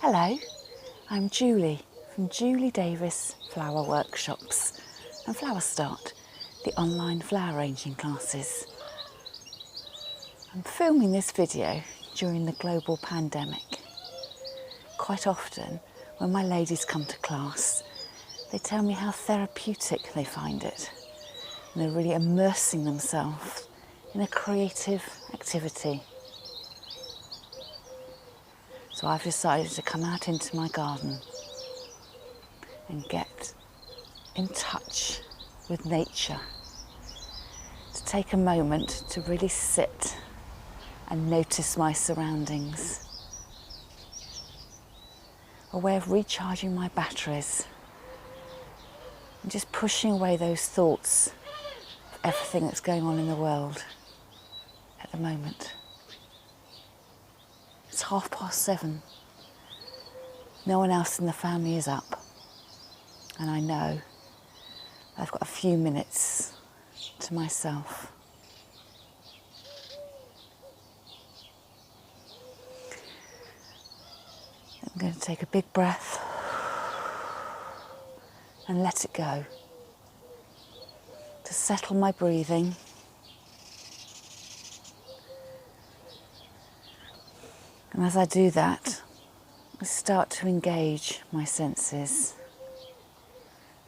Hello, I'm Julie from Julie Davis Flower Workshops and Flower Start, the online flower arranging classes. I'm filming this video during the global pandemic. Quite often when my ladies come to class, they tell me how therapeutic they find it, and they're really immersing themselves in a creative activity. So I've decided to come out into my garden and get in touch with nature, to take a moment to really sit and notice my surroundings. A way of recharging my batteries and just pushing away those thoughts of everything that's going on in the world at the moment. It's 7:30. No one else in the family is up, and I know I've got a few minutes to myself. I'm going to take a big breath and let it go, to settle my breathing. And as I do that, I start to engage my senses.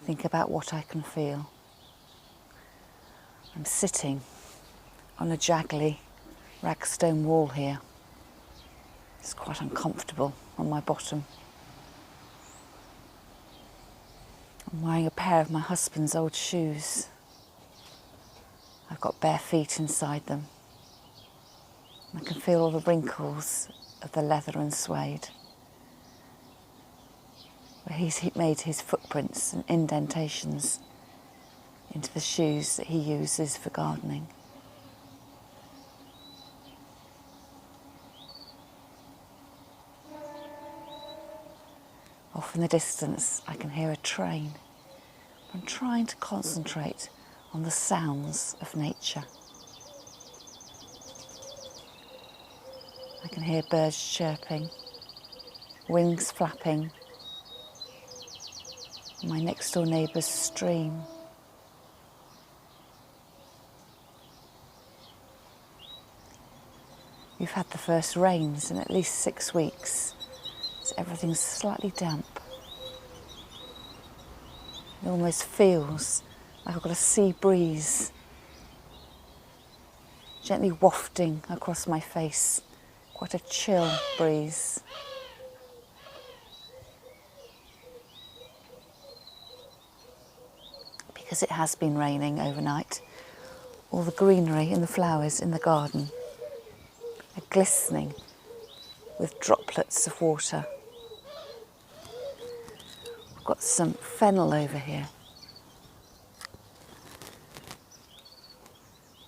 Think about what I can feel. I'm sitting on a jaggly ragstone wall here. It's quite uncomfortable on my bottom. I'm wearing a pair of my husband's old shoes. I've got bare feet inside them. I can feel all the wrinkles of the leather and suede, where he's made his footprints and indentations into the shoes that he uses for gardening. Off in the distance I can hear a train. I'm trying to concentrate on the sounds of nature. I can hear birds chirping, wings flapping, my next door neighbour's stream. We've had the first rains in at least 6 weeks, so everything's slightly damp. It almost feels like I've got a sea breeze gently wafting across my face, quite a chill breeze. Because it has been raining overnight, all the greenery and the flowers in the garden are glistening with droplets of water. I've got some fennel over here,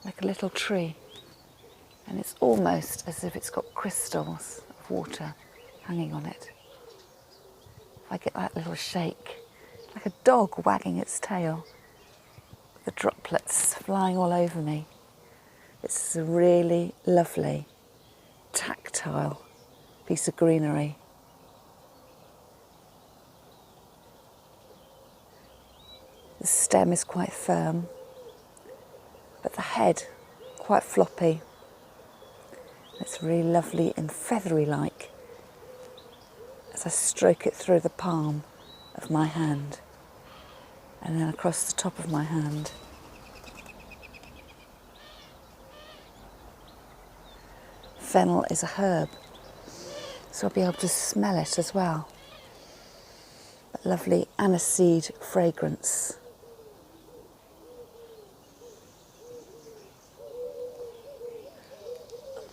like a little tree, and it's almost as if it's got crystals of water hanging on it. I get that little shake, like a dog wagging its tail, the droplets flying all over me. It's a really lovely, tactile piece of greenery. The stem is quite firm, but the head quite floppy. It's really lovely and feathery-like as I stroke it through the palm of my hand and then across the top of my hand. Fennel is a herb, so I'll be able to smell it as well. A lovely aniseed fragrance.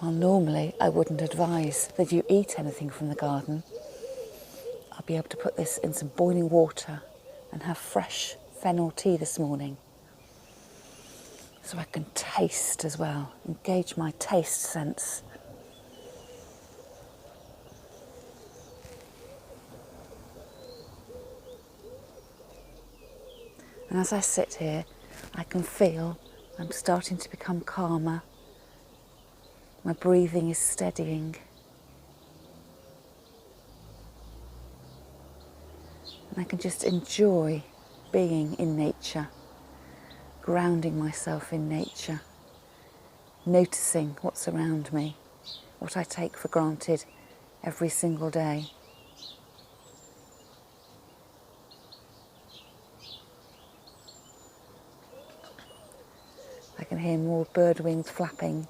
Well, normally I wouldn't advise that you eat anything from the garden. I'll be able to put this in some boiling water and have fresh fennel tea this morning. So I can taste as well, engage my taste sense. And as I sit here, I can feel I'm starting to become calmer. My breathing is steadying. And I can just enjoy being in nature, grounding myself in nature, noticing what's around me, what I take for granted every single day. I can hear more bird wings flapping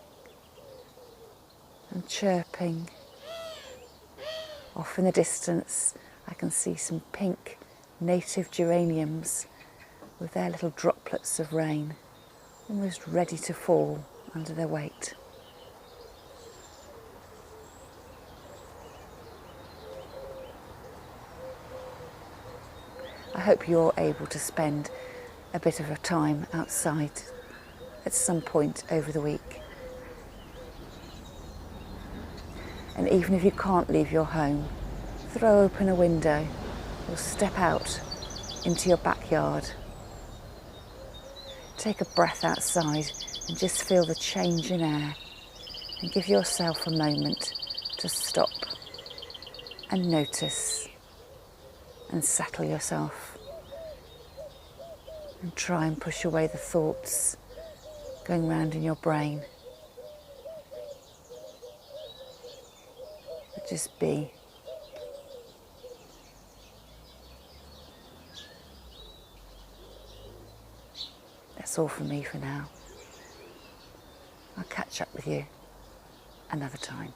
and chirping. Off in the distance, I can see some pink native geraniums with their little droplets of rain, almost ready to fall under their weight. I hope you're able to spend a bit of a time outside at some point over the week. And even if you can't leave your home, throw open a window or step out into your backyard. Take a breath outside and just feel the change in air, and give yourself a moment to stop and notice and settle yourself, and try and push away the thoughts going round in your brain. But just be. That's all from me for now. I'll catch up with you another time.